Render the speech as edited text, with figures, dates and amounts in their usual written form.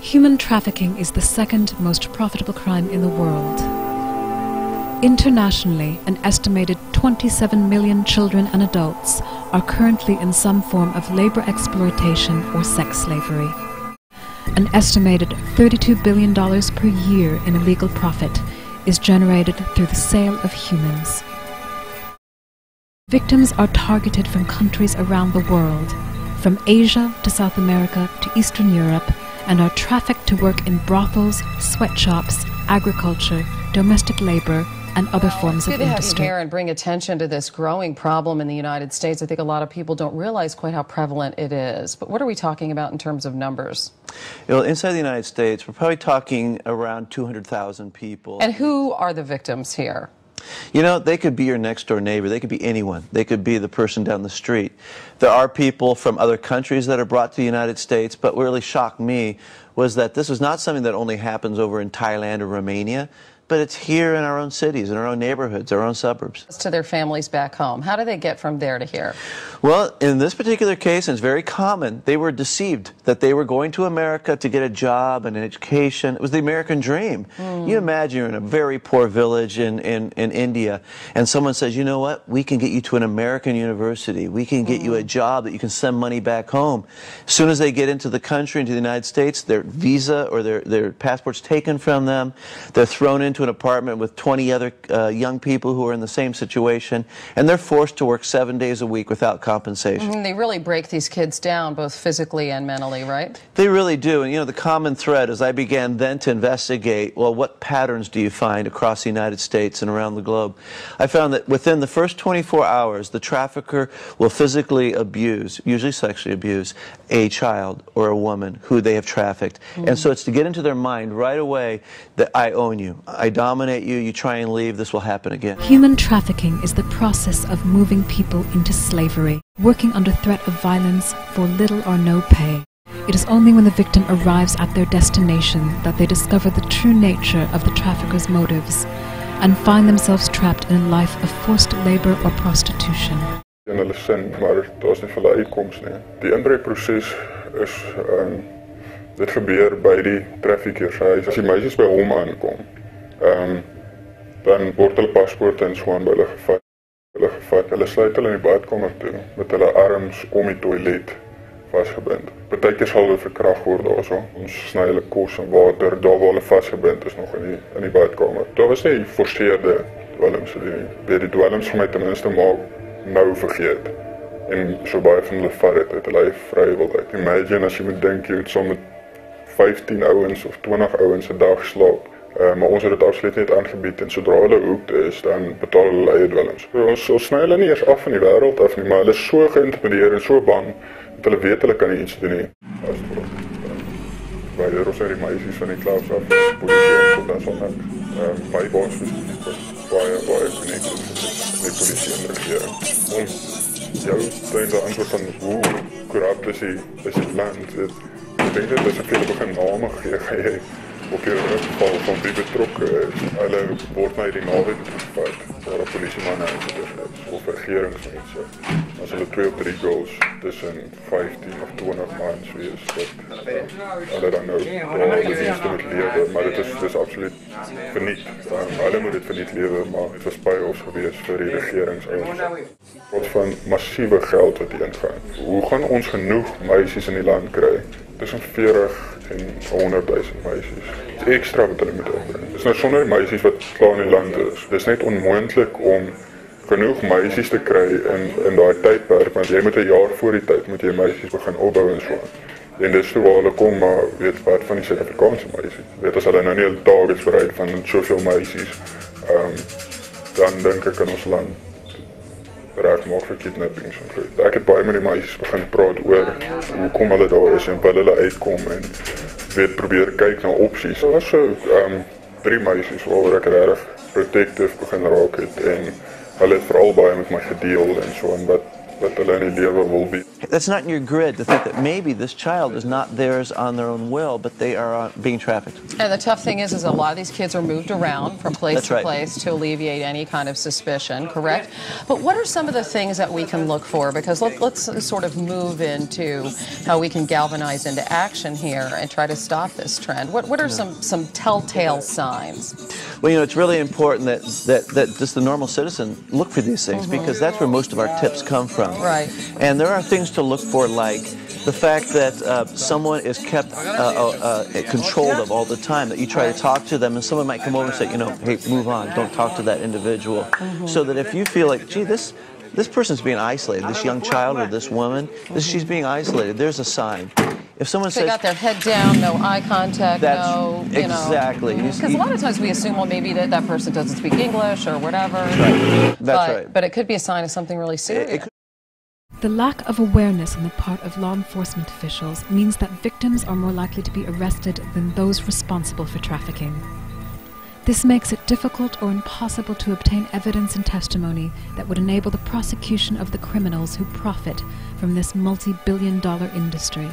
Human trafficking is the second most profitable crime in the world. Internationally, an estimated 27 million children and adults are currently in some form of labor exploitation or sex slavery. An estimated $32 billion per year in illegal profit is generated through the sale of humans. Victims are targeted from countries around the world, from Asia to South America to Eastern Europe, and are trafficked to work in brothels, sweatshops, agriculture, domestic labor, and other forms of industry. Good to have you here and bring attention to this growing problem in the United States. I think a lot of people don't realize quite how prevalent it is. But what are we talking about in terms of numbers? You know, inside the United States, we're probably talking around 200,000 people. And who are the victims here? You know, they could be your next door neighbor. They could be anyone. They could be the person down the street. There are people from other countries that are brought to the United States, but what really shocked me was that this is not something that only happens over in Thailand or Romania, but it's here in our own cities, in our own neighborhoods, our own suburbs. To their families back home. How do they get from there to here? Well, in this particular case, and it's very common, they were deceived that they were going to America to get a job and an education. It was the American dream. You imagine you're in a very poor village in India, and someone says, you know what, we can get you to an American university. We can get you a job that you can send money back home. As soon as they get into the country, into the United States, their visa or their passport's taken from them. They're thrown into an apartment with 20 other young people who are in the same situation, and they're forced to work 7 days a week without compensation. They really break these kids down, both physically and mentally, right? They really do. And you know, the common thread as I began then to investigate, well, what patterns do you find across the United States and around the globe? I found that within the first 24 hours, the trafficker will physically abuse, usually sexually abuse, a child or a woman who they have trafficked. And so it's to get into their mind right away that I own you. I dominate you, you try and leave, this will happen again. Human trafficking is the process of moving people into slavery, working under threat of violence for little or no pay. It is only when the victim arrives at their destination that they discover the true nature of the trafficker's motives and find themselves trapped in a life of forced labor or prostitution. In hulle sin, maar daar is nie vir hulle uitkoms nie. Die inbreukproses is dit gebeur by die traffickers. As die meisies by hom aankom, dan word hulle paspoorte en so aan by hulle gevat. Hulle sluit hulle in die badkamer toe met hulle arms om die toilet vasgebind. Partykeer sal hulle verkragt word daarso. Ons sny hulle kos en water, daar waar hulle vasgebind is nog in die badkamer. Daar was nie forceerde dwelms nie. Die dwelms van my ten minste maak nou vergeet. En so baie van hulle vat dit uit hulle vrye wil uit. Imagine as jy moet dink jy het so met 15 ouens of 20 ouens 'n dag slaap. Maar ons het dit absoluut net aangebied en sodra hulle hoekt is, dan betaal hulle eie dwelms. Ons sny hulle nie eers af van die wêreld af nie, maar hulle is so geïntimideer en so bang dat hulle weet hulle kan nie iets doen nie. Wanneer ons die meisies van die klas af, polisie en dat sal niks. My baas was baie connected met die polisie en de regering. Om jou te antwoord van hoe corrupt is die land. Ik denk dat as ek julle begin name gee, op jou rugval van wie betrokke is. Hulle word na die naweek gevat, waar 'n polisieman is, of regeringsmense. As hulle 2 of 3 girls tussen 15 of 20 maande wees, dat hulle dan nou die dienste moet lewe, maar dit is absoluut verniet. Hulle moet dit verniet lewe, maar het was baie ons gewees vir die regeringsouens. Wat van massiewe geld wat hier ingaan. Hoe gaan ons genoeg meisies in die land kry? Tussen 40 en 100.000 meisies. Dit is ekstra wat hulle moet opbring. Dit is nou sonder die meisies wat klaar in die land is. Dit is net onmoontlik om genoeg meisies te kry in daai tydperk, want jy moet 'n jaar voor die tyd moet jy meisies begin opbou en so. En dis toe waar hulle kom, maar weet wat van die Suid-Afrikaanse meisies. Weet as hulle nou nie 'n targets bereik van soveel meisies, dan dink ek in ons land raak maak vir kidnappings en so. Ek het baie met die meisies begin praat oor hoekom hulle daar is en wat hulle uitkom en weet probeer kyk na opsies. Daar was so 3 meisies waaroor ek regtig protective begin raak het en hulle het veral baie met my gedeel en so en wat dat hulle in die lewe wil bied. That's not in your grid to think that maybe this child is not theirs on their own will, but they are being trafficked. And the tough thing is a lot of these kids are moved around from place That's to right. place to alleviate any kind of suspicion, correct? But what are some of the things that we can look for? Because let's sort of move into how we can galvanize into action here and try to stop this trend. What are some telltale signs? Well, you know, it's really important that just the normal citizen look for these things, because that's where most of our tips come from. Right. And there are things to look for, like the fact that someone is kept controlled of all the time, that you try to talk to them and someone might come over and say, you know, hey, move on, don't talk to that individual. So that if you feel like, gee, this person's being isolated, this young child or this woman, she's being isolated, there's a sign. If someone So says, they got their head down, no eye contact, no, you know. Exactly. Because a lot of times we assume, well, maybe that person doesn't speak English or whatever. Right. That's right. But it could be a sign of something really serious. The lack of awareness on the part of law enforcement officials means that victims are more likely to be arrested than those responsible for trafficking. This makes it difficult or impossible to obtain evidence and testimony that would enable the prosecution of the criminals who profit from this multi-billion-dollar industry.